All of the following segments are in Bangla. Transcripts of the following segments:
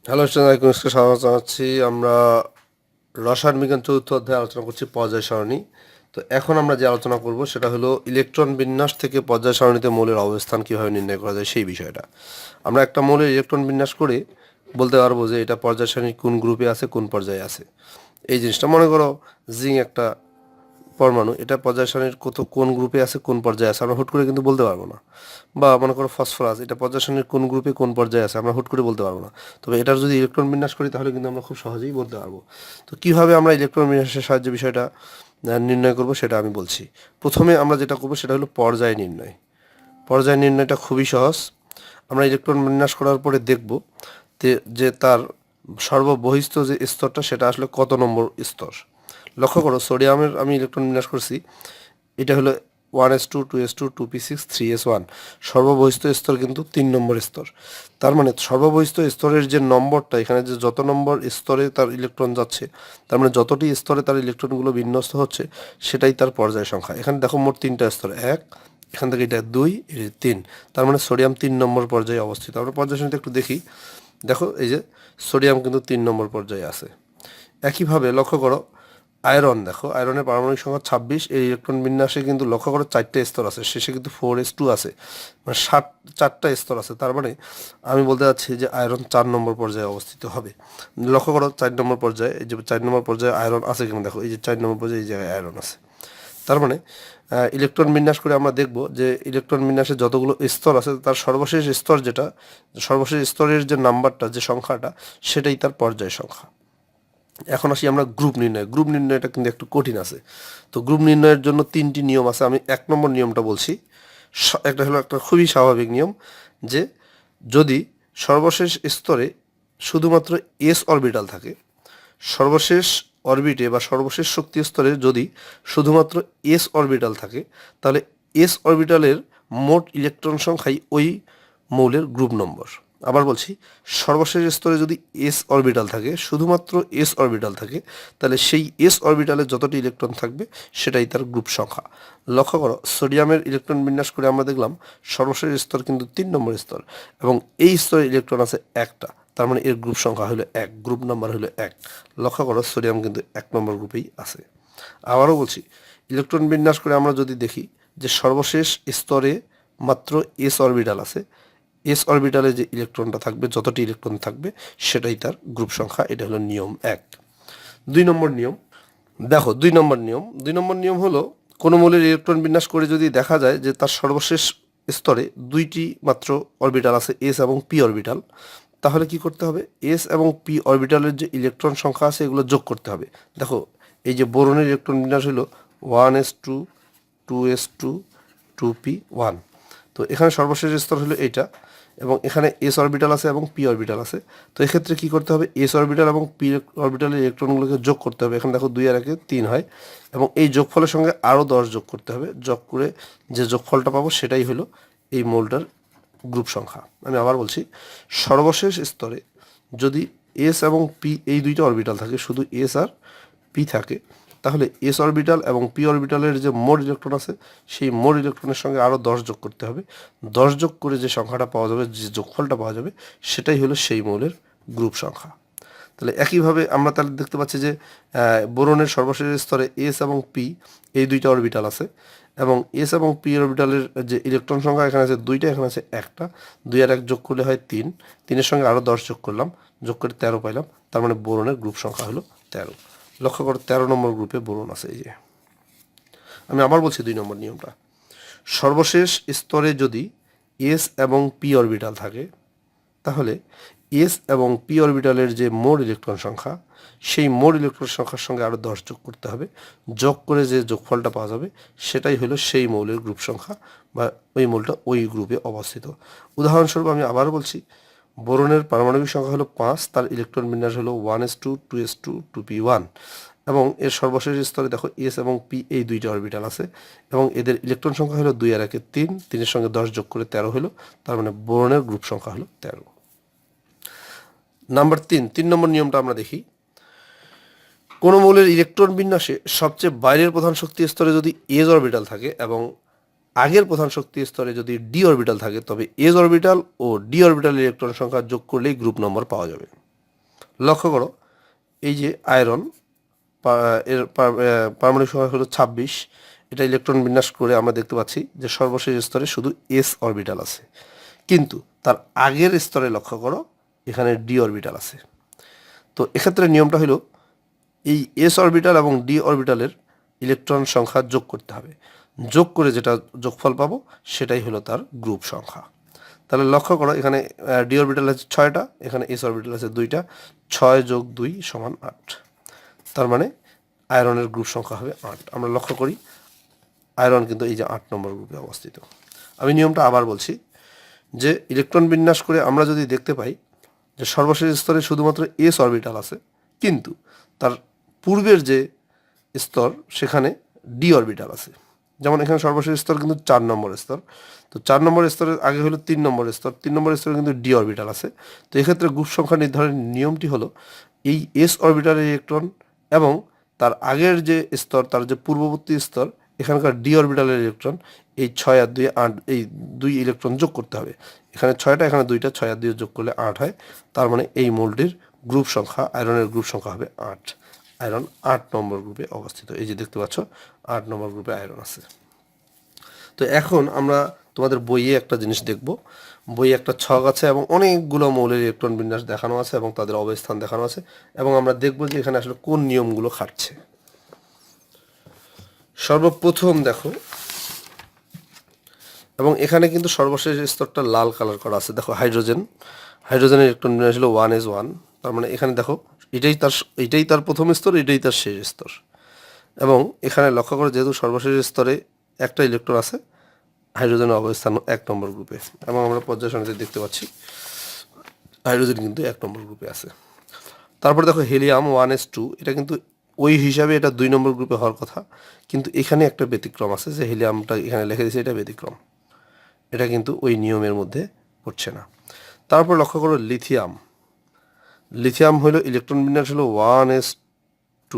হ্যালো স্টুডেন্ট, স্বাগত জানাচ্ছি। আমরা রসায়ন বিজ্ঞান চতুর্থ অধ্যায়ে আলোচনা করছি পর্যায় সারণী। তো এখন আমরা যে আলোচনা করব সেটা হলো ইলেকট্রন বিন্যাস থেকে পর্যায় সারণীতে মৌলের অবস্থান কীভাবে নির্ণয় করা যায় সেই বিষয়টা। আমরা একটা মৌলের ইলেকট্রন বিন্যাস করে বলতে পারবো যে এটা পর্যায় সারণীর কোন গ্রুপে আছে, কোন পর্যায়ে আছে। এই জিনিসটা মনে করো জিঙ্ক একটা পরমাণু, এটা পর্যায় সারণীর কোন গ্রুপে আছে, কোন পর্যায়ে আছে আমরা হুট করে কিন্তু বলতে পারবো না। বা মনে করো ফসফরাস, এটা পর্যায় সারণীর কোন গ্রুপে কোন পর্যায়ে আছে আমরা হুট করে বলতে পারবো না। তবে এটার যদি ইলেকট্রন বিন্যাস করি তাহলে কিন্তু আমরা খুব সহজেই বলতে পারবো। তো কীভাবে আমরা ইলেকট্রন বিন্যাসের সাহায্যে বিষয়টা নির্ণয় করব সেটা আমি বলছি। প্রথমে আমরা যেটা করবো সেটা হলো পর্যায় নির্ণয়। পর্যায় নির্ণয়টা খুবই সহজ। আমরা ইলেকট্রন বিন্যাস করার পরে দেখব যে তার সর্ববহিস্থ যে স্তরটা সেটা আসলে কত নম্বর স্তর। লক্ষ্য করো, সোডিয়ামের আমি ইলেকট্রন বিন্যাস করছি, এটা হলো 1s2 2s2 2p6 3s1। সর্ববহিস্থ স্তর কিন্তু 3 নম্বর স্তর। তার মানে সর্ববহিস্থ স্তরের যে নম্বরটা, এখানে যে যত নম্বর স্তরে তার ইলেকট্রন যাচ্ছে, তার মানে যতটি স্তরে তার ইলেকট্রনগুলো বিন্যস্ত হচ্ছে সেটাই তার পর্যায় সংখ্যা। এখানে দেখো মোট 3টা স্তর, এক, এখান থেকে এটা 2, এটা 3। তার মানে সোডিয়াম 3 নম্বর পর্যায়ে অবস্থিত। আমরা পর্যায় সারণীতে একটু দেখি, দেখো এই যে সোডিয়াম কিন্তু 3 নম্বর পর্যায়ে আছে। একইভাবে লক্ষ্য করো আয়রন, দেখো আয়রনের পারমাণবিক সংখ্যা 26। এই ইলেকট্রন বিন্যাসে কিন্তু লক্ষ্য করো 4টে স্তর আছে, শেষে কিন্তু 4s2 আছে, মানে 4টা স্তর আছে। তার মানে আমি বলতে চাচ্ছি যে আয়রন 4 নম্বর পর্যায়ে অবস্থিত হবে। লক্ষ্য করো 4 নম্বর পর্যায়ে, এই যে 4 নম্বর পর্যায়ে আয়রন আছে কিনা দেখো, এই যে 4 নম্বর পর্যায়ে এই জায়গায় আয়রন আছে। তার মানে ইলেকট্রন বিন্যাস করে আমরা দেখব যে ইলেকট্রন বিন্যাসে যতগুলো স্তর আছে তার সর্বশেষ স্তর যেটা, সর্বশেষ স্তরের যে নাম্বারটা, যে সংখ্যাটা, সেটাই তার পর্যায় সংখ্যা। এখন আসি আমরা গ্রুপ নির্ণয়। গ্রুপ নির্ণয়টা কিন্তু একটু কঠিন আছে। তো গ্রুপ নির্ণয়ের জন্য 3টি নিয়ম আছে। আমি 1 নম্বর নিয়মটা বলছি। একটা হলো একটা খুবই স্বাভাবিক নিয়ম, যে যদি সর্বশেষ স্তরে শুধুমাত্র এস অরবিটাল থাকে, সর্বশেষ অরবিটে বা সর্বশেষ শক্তি স্তরে যদি শুধুমাত্র এস অরবিটাল থাকে, তাহলে এস অরবিটালের মোট ইলেকট্রন সংখ্যাই ওই মৌলের গ্রুপ নম্বর। আবার বলছি, সর্বশেষ স্তরে যদি এস অরবিটাল থাকে, শুধুমাত্র এস অরবিটাল থাকে, তাহলে সেই এস অরবিটালে যতটি ইলেকট্রন থাকবে সেটাই তার গ্রুপ সংখ্যা। লক্ষ্য করো, সোডিয়ামের ইলেকট্রন বিন্যাস করে আমরা দেখলাম সর্বশেষ স্তর কিন্তু 3 নম্বর স্তর, এবং এই স্তরে ইলেকট্রন আছে একটা। তার মানে এর গ্রুপ সংখ্যা হলো 1, গ্রুপ নাম্বার হলো 1। লক্ষ্য করো সোডিয়াম কিন্তু 1 নম্বর গ্রুপেই আছে। আবারও বলছি, ইলেকট্রন বিন্যাস করে আমরা যদি দেখি যে সর্বশেষ স্তরে মাত্র এস অরবিটাল আছে, এস অরবিটালে যে ইলেকট্রনটা থাকবে, যতটি ইলেকট্রন থাকবে সেটাই তার গ্রুপ সংখ্যা। এটা হলো নিয়ম 1। 2 নম্বর নিয়ম, দেখো 2 নম্বর নিয়ম হলো কোনো মৌলের ইলেকট্রন বিন্যাস করে যদি দেখা যায় যে তার সর্বশেষ স্তরে 2টি মাত্র অরবিটাল আছে, এস এবং পি অরবিটাল, তাহলে কি করতে হবে, এস এবং পি অরবিটালের যে ইলেকট্রন সংখ্যা আছে এগুলো যোগ করতে হবে। দেখো এই যে বোরনের ইলেকট্রন বিন্যাস হলো 1s2 2s2 2p1। তো এখানে সর্বশেষ স্তর হলো এইটা, এবং এখানে এস অরবিটাল আছে এবং পি অরবিটাল আছে। তো এক্ষেত্রে কী করতে হবে, এস অরবিটাল এবং পি অরবিটালের ইলেকট্রনগুলোকে যোগ করতে হবে। এখানে দেখো 2 আর 1 3 হয়, এবং এই যোগফলের সঙ্গে আরও 10 যোগ করতে হবে। যোগ করে যে যোগফলটা পাবো সেটাই হলো এই মৌলটার গ্রুপ সংখ্যা। আমি আবার বলছি, সর্বশেষ স্তরে যদি এস এবং পি এই 2টা অরবিটাল থাকে, শুধু এস আর পি থাকে, তাহলে এস অরবিটাল এবং পি অরবিটালের যে মোট ইলেকট্রন আছে সেই মোট ইলেকট্রনের সঙ্গে আরও 10 যোগ করতে হবে। 10 যোগ করে যে সংখ্যাটা পাওয়া যাবে, যে যোগফলটা পাওয়া যাবে, সেটাই হলো সেই মৌলের গ্রুপ সংখ্যা। তাহলে একইভাবে আমরা তাহলে দেখতে পাচ্ছি যে বোরনের সর্বশেষ স্তরে এস এবং পি এই 2টা অরবিটাল আছে, এবং এস এবং পি অরবিটালের যে ইলেকট্রন সংখ্যা এখানে আছে 2টা, এখানে আছে একটা। 2 আর 1 যোগ করলে হয় 3, 3-এর সঙ্গে আরও 10 যোগ করলাম, যোগ করে 13 পাইলাম। তার মানে বোরনের গ্রুপ সংখ্যা হলো 13। লক্ষ্য করো 13 নম্বর গ্রুপে বোরন আছে। এই যে আমি আবার বলছি 2 নম্বর নিয়মটা, সর্বশেষ স্তরে যদি এস এবং পি অরবিটাল থাকে, তাহলে এস এবং পি অরবিটালের যে মোট ইলেকট্রন সংখ্যা, সেই মোট ইলেকট্রন সংখ্যার সঙ্গে আরও 10 যোগ করতে হবে। যোগ করে যে যোগফলটা পাওয়া যাবে সেটাই হলো সেই মৌলের গ্রুপ সংখ্যা, বা ওই মৌলটা ওই গ্রুপে অবস্থিত। উদাহরণস্বরূপ আমি আবার বলছি, বোরনের পারমাণবিক সংখ্যা হলো 5, তার ইলেকট্রন বিন্যাস হলো 1s2 2s2 2p1, এবং এর সর্বশেষ স্তরে দেখো এস এবং পি এই 2টা অরবিটাল আছে, এবং এদের ইলেকট্রন সংখ্যা হলো 2 আর 1 3, 3-এর সঙ্গে 10 যোগ করে 13 হলো। তার মানে বোরনের গ্রুপ সংখ্যা হলো 13। নাম্বার 3 নম্বর নিয়মটা আমরা দেখি, কোনো মৌলের ইলেকট্রন বিন্যাসে সবচেয়ে বাইরের প্রধান শক্তি স্তরে যদি এস অরবিটাল থাকে এবং আগের প্রধান শক্তি স্তরে যদি ডি অরবিটাল থাকে, তবে এস অরবিটাল ও ডি অরবিটাল ইলেকট্রন সংখ্যা যোগ করলেই গ্রুপ নম্বর পাওয়া যাবে। লক্ষ্য করো এই যে আয়রন এর পারমাণবিক সংখ্যা হলো 26, এটা ইলেকট্রন বিন্যাস করে আমরা দেখতে পাচ্ছি যে সর্বশেষ স্তরে শুধু এস অরবিটাল আছে, কিন্তু তার আগের স্তরে লক্ষ্য করো এখানে ডি অরবিটাল আছে। তো এক্ষেত্রে নিয়মটা হলো এই এস অরবিটাল এবং ডি অরবিটালের ইলেকট্রন সংখ্যা যোগ করতে হবে, যোগ করে যেটা যোগফল পাবো সেটাই হলো তার গ্রুপ সংখ্যা। তাহলে লক্ষ্য করো এখানে ডি অরবিটাল আছে 6টা, এখানে এস অরবিটাল আছে 2টা, 6 যোগ 2 সমান 8। তার মানে আয়রনের গ্রুপ সংখ্যা হবে 8। আমরা লক্ষ্য করি আয়রন কিন্তু এই যে 8 নম্বর গ্রুপে অবস্থিত। আমি নিয়মটা আবার বলছি যে ইলেকট্রন বিন্যাস করে আমরা যদি দেখতে পাই যে সর্বশেষ স্তরে শুধুমাত্র এস অরবিটাল আছে, কিন্তু তার পূর্বের যে স্তর সেখানে ডি অরবিটাল আছে। যেমন এখানে সর্বশেষ স্তর কিন্তু 4 নম্বর স্তর, তো 4 নম্বর স্তরের আগে হলো 3 নম্বর স্তর, 3 নম্বর স্তরে কিন্তু ডি অরবিটাল আছে। তো এক্ষেত্রে গ্রুপ সংখ্যা নির্ধারণের নিয়মটি হলো এই এস অরবিটালের ইলেকট্রন এবং তার আগের যে স্তর, তার যে পূর্ববর্তী স্তর, এখানকার ডি অরবিটালের ইলেকট্রন, এই 6 আর 2 8, এই 2 ইলেকট্রন যোগ করতে হবে। এখানে 6টা, এখানে 2টা, 6 আর 2 যোগ করলে 8 হয়। তার মানে এই মৌলটির গ্রুপ সংখ্যা, আয়রনের গ্রুপ সংখ্যা হবে 8। আয়রন 8 নম্বর গ্রুপে অবস্থিত। এই যে দেখতে পাচ্ছ 8 নম্বর গ্রুপে আয়রন আছে। তো এখন আমরা তোমাদের বইয়ে একটা জিনিস দেখব। বইয়ে একটা ছক আছে এবং অনেকগুলো মৌলের ইলেকট্রন বিন্যাস দেখানো আছে এবং তাদের অবস্থান দেখানো আছে, এবং আমরা দেখব যে এখানে আসলে কোন নিয়মগুলো খাটছে। সর্বপ্রথম দেখো, এবং এখানে কিন্তু সর্বশেষ স্তরটা লাল কালার করা আছে। দেখো হাইড্রোজেন, হাইড্রোজেনের ইলেকট্রন বিন্যাস হলো 1s1। তার মানে এখানে দেখো এটাই তার প্রথম স্তর, এটাই তার শেষ স্তর। এবং এখানে লক্ষ্য করে যেহেতু সর্বশেষ স্তরে একটা ইলেকট্রন আছে, হাইড্রোজেনের অবস্থান 1 নম্বর গ্রুপে, এবং আমরা পর্যায় সারণীতে দেখতে পাচ্ছি হাইড্রোজেন কিন্তু 1 নম্বর গ্রুপে আছে। তারপর দেখো হিলিয়াম 1s2, এটা কিন্তু ওই হিসাবে এটা 2 নম্বর গ্রুপে হওয়ার কথা, কিন্তু এখানে একটা ব্যতিক্রম আছে যে হিলিয়ামটা এখানে লিখে দিয়েছে, এটা ব্যতিক্রম, এটা কিন্তু ওই নিয়মের মধ্যে পড়ছে না। তারপর লক্ষ্য করো লিথিয়াম, লিথিয়াম হলো ইলেকট্রন বিন্যাস হলো 1s2,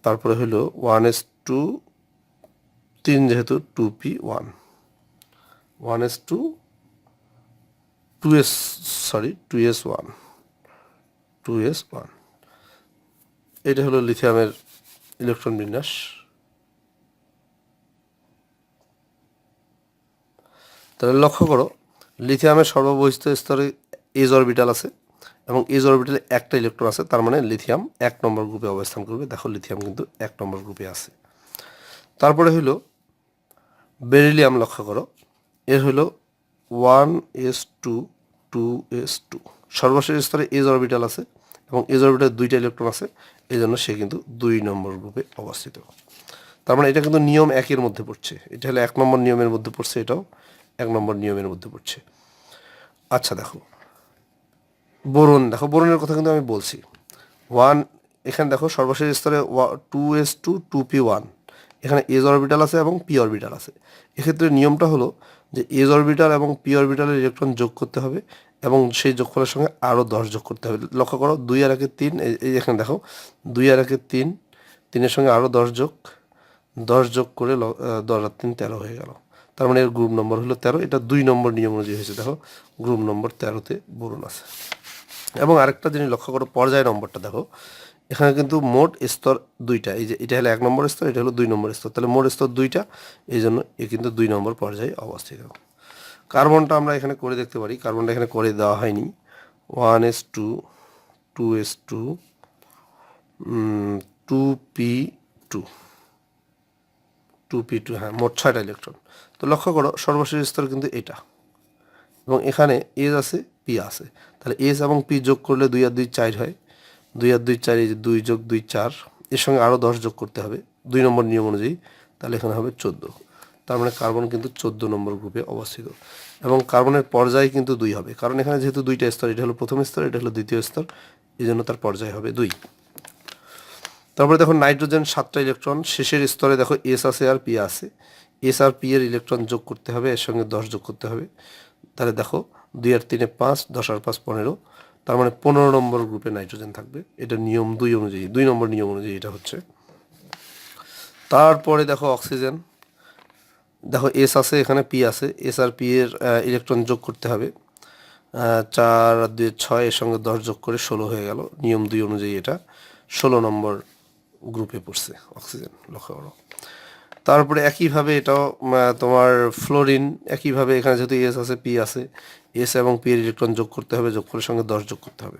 তারপরে হলো 1s2 3, যেহেতু 2p1, 1s2 2s, sorry 2s1, 2s1, এটা হলো লিথিয়ামের ইলেকট্রন বিন্যাস। তাহলে লক্ষ্য করো লিথিয়ামের সর্ববহিষ্ঠ স্তরে এজ অরবিটাল আছে এবং এজ অরবিটালে একটা ইলেকট্রন আছে, তার মানে লিথিয়াম 1 নম্বর গ্রুপে অবস্থান করবে। দেখো লিথিয়াম কিন্তু 1 নম্বর গ্রুপে আছে। তারপরে হইল বেরিলিয়াম, লক্ষ্য করো এর হইল 1s2 2s2, সর্বশেষ স্তরে এজ অরবিটাল আছে এবং এজ অরবিটালে 2টা ইলেকট্রন আছে, এই জন্য সে কিন্তু 2 নম্বর গ্রুপে অবস্থিত। তার মানে এটা কিন্তু নিয়ম 1-এর মধ্যে পড়ছে, এটা হলো 1 নম্বর নিয়মের মধ্যে পড়ছে, এটাও 1 নম্বর নিয়মের মধ্যে পড়ছে। আচ্ছা দেখো বোরন, দেখো বোরনের কথা কিন্তু আমি বলছি। এখানে দেখো সর্বশেষ স্তরে 2s2 2p1, এখানে এজ অরবিটাল আছে এবং পি অরবিটাল আছে। এক্ষেত্রে নিয়মটা হলো যে এজ অরবিটাল এবং পি অরবিটালের ইলেকট্রন যোগ করতে হবে এবং সেই যোগফলের সঙ্গে আরও 10 যোগ করতে হবে। লক্ষ্য করো 2 আর 1 3, এই এখানে দেখো 2 আর 1 3, 3-এর সঙ্গে আরও 10 যোগ, 10 যোগ করে 10 আর 3 13 হয়ে গেল। তার মানে এর গ্রুপ নম্বর হলো 13, এটা 2 নম্বর নিয়ম অনুযায়ী হয়েছে। দেখো গ্রুপ নম্বর 13-তে বোরন আছে। এবং আরেকটা জিনিস লক্ষ্য করো, পর্যায় নম্বরটা দেখো, এখানে কিন্তু মোট স্তর 2টা, এই যে এটা হলো 1 নম্বর স্তর, এটা হলো 2 নম্বর স্তর, তাহলে মোট স্তর 2টা, এই জন্য এ কিন্তু 2 নম্বর পর্যায়ে অবস্থিত। কার্বনটা আমরা এখানে করে দেখতে পারি, কার্বনটা এখানে করে দেওয়া হয়নি। 1s2 2s2 2p2 2p2, হ্যাঁ মোট 6টা ইলেকট্রন। তো লক্ষ্য করো সর্বশেষ স্তর কিন্তু এটা, এবং এখানে এজ আছে পি আছে, তাহলে এজ এবং পি যোগ করলে 2 আর 2 4 হয়, 2 আর 2 4, এই যে 2 যোগ 2 4, এর সঙ্গে আরও 10 যোগ করতে হবে 2 নম্বর নিয়ম অনুযায়ী, তাহলে এখানে হবে 14। তার মানে কার্বন কিন্তু 14 নম্বর গ্রুপে অবস্থিত, এবং কার্বনের পর্যায় কিন্তু 2 হবে, কারণ এখানে যেহেতু 2টা স্তর, এটা হলো প্রথম স্তর, এটা হলো দ্বিতীয় স্তর, এই জন্য তার পর্যায় হবে 2। তারপরে দেখো নাইট্রোজেন 7টা ইলেকট্রন, শেষের স্তরে দেখো এস আছে আর পি আছে, এস আর পি এর ইলেকট্রন যোগ করতে হবে, এর সঙ্গে 10 যোগ করতে হবে, তাহলে দেখো 2 আর 3 5, 10 আর 5 15, তার মানে 15 নম্বর গ্রুপে নাইট্রোজেন থাকবে। এটা নিয়ম 2 অনুযায়ী, 2 নম্বর নিয়ম অনুযায়ী এটা হচ্ছে। তারপরে দেখো অক্সিজেন, দেখো এস আছে, এখানে পি আছে, এস আর পি এর ইলেকট্রন যোগ করতে হবে, 4 আর 2 6, এর সঙ্গে 10 যোগ করে 16 হয়ে গেল। নিয়ম 2 অনুযায়ী এটা 16 নম্বর গ্রুপে পড়ছে অক্সিজেন, লক্ষ্য করো। তারপরে একইভাবে এটাও তোমার ফ্লোরিন, একইভাবে এখানে যেহেতু এস আছে পি আছে, এস এবং পি এর ইলেকট্রন যোগ করতে হবে, যোগফলের সঙ্গে 10 যোগ করতে হবে।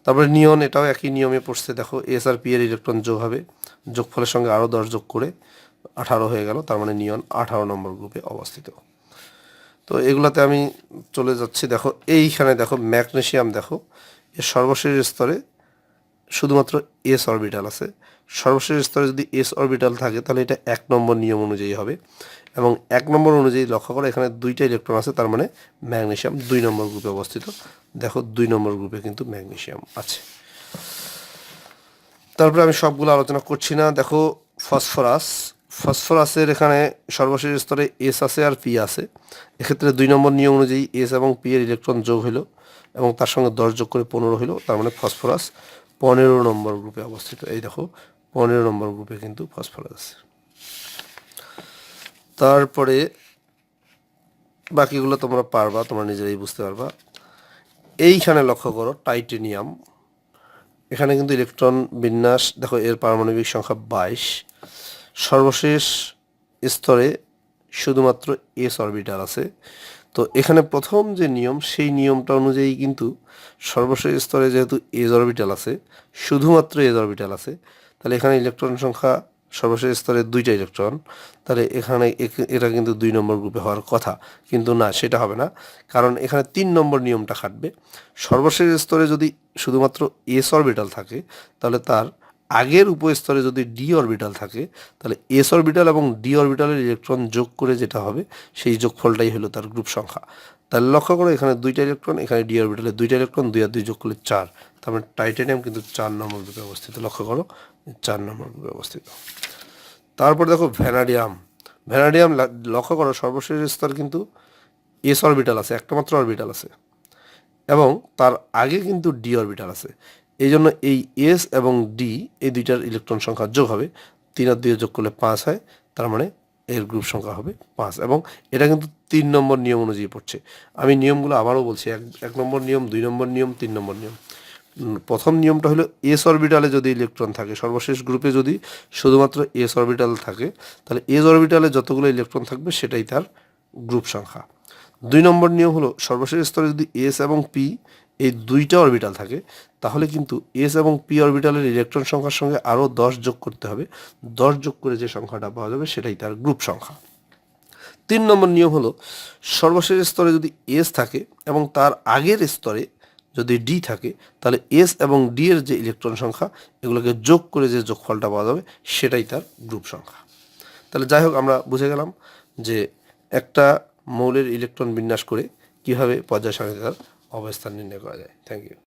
তারপরে নিয়ন, এটাও একই নিয়মে পড়ছে, দেখো এস আর পি এর ইলেকট্রন যোগ হবে, যোগফলের সঙ্গে আরও 10 যোগ করে 18 হয়ে গেল, তার মানে নিয়ন 18 নম্বর গ্রুপে অবস্থিত। তো এগুলাতে আমি চলে যাচ্ছি। দেখো এইখানে দেখো ম্যাগনেসিয়াম, দেখো এর সর্বশেষ স্তরে শুধুমাত্র এস অরবিটাল আছে। সর্বশেষ স্তরে যদি এস অরবিটাল থাকে তাহলে এটা 1 নম্বর নিয়ম অনুযায়ী হবে, এবং 1 নম্বর অনুযায়ী লক্ষ্য করো এখানে 2টা ইলেকট্রন আছে, তার মানে ম্যাগনেসিয়াম 2 নম্বর গ্রুপে অবস্থিত। দেখো 2 নম্বর গ্রুপে কিন্তু ম্যাগনেসিয়াম আছে। তারপরে আমি সবগুলো আলোচনা করছি না। দেখো ফসফরাস, ফসফরাসের এখানে সর্বশেষ স্তরে এস আছে আর পি আছে। এক্ষেত্রে 2 নম্বর নিয়ম অনুযায়ী এস এবং পি এর ইলেকট্রন যোগ হলো এবং তার সঙ্গে 10 যোগ করে 15 হলো, তার মানে ফসফরাস 15 নম্বর গ্রুপে অবস্থিত। এই দেখো 15 নম্বর গ্রুপে কিন্তু ফসফরাস। তারপরে বাকিগুলো তোমরা পারবা, তোমরা নিজেরাই বুঝতে পারবা। এইখানে লক্ষ্য করো টাইটেনিয়াম, এখানে কিন্তু ইলেকট্রন বিন্যাস দেখো, এর পারমাণবিক সংখ্যা 22। সর্বশেষ স্তরে শুধুমাত্র এস অরবিটাল আছে। তো এখানে প্রথম যে নিয়ম, সেই নিয়মটা অনুযায়ী কিন্তু সর্বশেষ স্তরে যেহেতু এস অরবিটাল আছে, শুধুমাত্র এস অরবিটাল আছে, তাহলে এখানে ইলেকট্রন সংখ্যা সর্বশেষ স্তরে 2টা ইলেকট্রন, তাহলে এখানে এটা কিন্তু 2 নম্বর গ্রুপে হওয়ার কথা, কিন্তু না, সেটা হবে না, কারণ এখানে 3 নম্বর নিয়মটা খাটবে। সর্বশেষ স্তরে যদি শুধুমাত্র এস অরবিটাল থাকে, তাহলে তার আগের উপস্তরে যদি ডি অরবিটাল থাকে, তাহলে এস অরবিটাল এবং ডি অরবিটালের ইলেকট্রন যোগ করে যেটা হবে সেই যোগফলটাই হলো তার গ্রুপ সংখ্যা। তাহলে লক্ষ্য করো এখানে 2টা ইলেকট্রন, এখানে ডি অরবিটালে 2টা ইলেকট্রন, 2 আর 2 যোগ করলে 4, তার মানে টাইটেনিয়াম কিন্তু 4 নম্বর গ্রুপে অবস্থিত। লক্ষ্য করো 4 নম্বর গ্রুপে অবস্থিত। তারপর দেখো ভ্যানাডিয়াম, ভ্যানাডিয়াম লক্ষ্য করো সর্বশেষ স্তর কিন্তু এস অরবিটাল আছে, একটা মাত্র অরবিটাল আছে, এবং তার আগে কিন্তু ডি অরবিটাল আছে। এই জন্য এই এস এবং ডি এই দুইটার ইলেকট্রন সংখ্যা যোগ হবে, 3 আর 2 যোগ করলে 5 হয়, তার মানে এর গ্রুপ সংখ্যা হবে 5। এবং এটা কিন্তু 3 নম্বর নিয়ম অনুযায়ী পড়ছে। আমি নিয়মগুলো আবারও বলছি, 1 নম্বর নিয়ম, 2 নম্বর নিয়ম, 3 নম্বর নিয়ম। প্রথম নিয়মটা হলো এস অরবিটালে যদি ইলেকট্রন থাকে, সর্বশেষ গ্রুপে যদি শুধুমাত্র এস অরবিটাল থাকে, তাহলে এস অরবিটালে যতগুলো ইলেকট্রন থাকবে সেটাই তার গ্রুপ সংখ্যা। 2 নম্বর নিয়ম হলো সর্বশেষ স্তরে যদি এস এবং পি এই 2টা অরবিটাল থাকে, তাহলে কিন্তু এস এবং পি অরবিটালের ইলেকট্রন সংখ্যার সঙ্গে আরও 10 যোগ করতে হবে, 10 যোগ করে যে সংখ্যাটা পাওয়া যাবে সেটাই তার গ্রুপ সংখ্যা। 3 নম্বর নিয়ম হলো সর্বশেষ স্তরে যদি এস থাকে এবং তার আগের স্তরে যদি ডি থাকে, তাহলে এস এবং ডি এর যে ইলেকট্রন সংখ্যা এগুলোকে যোগ করে যে যোগফলটা পাওয়া যাবে সেটাই তার গ্রুপ সংখ্যা। তাহলে যাই হোক, আমরা বুঝে গেলাম যে একটা মৌলের ইলেকট্রন বিন্যাস করে কীভাবে পর্যায় সারণীতে তার অবস্থান নির্ণয় করা যায়। Thank you.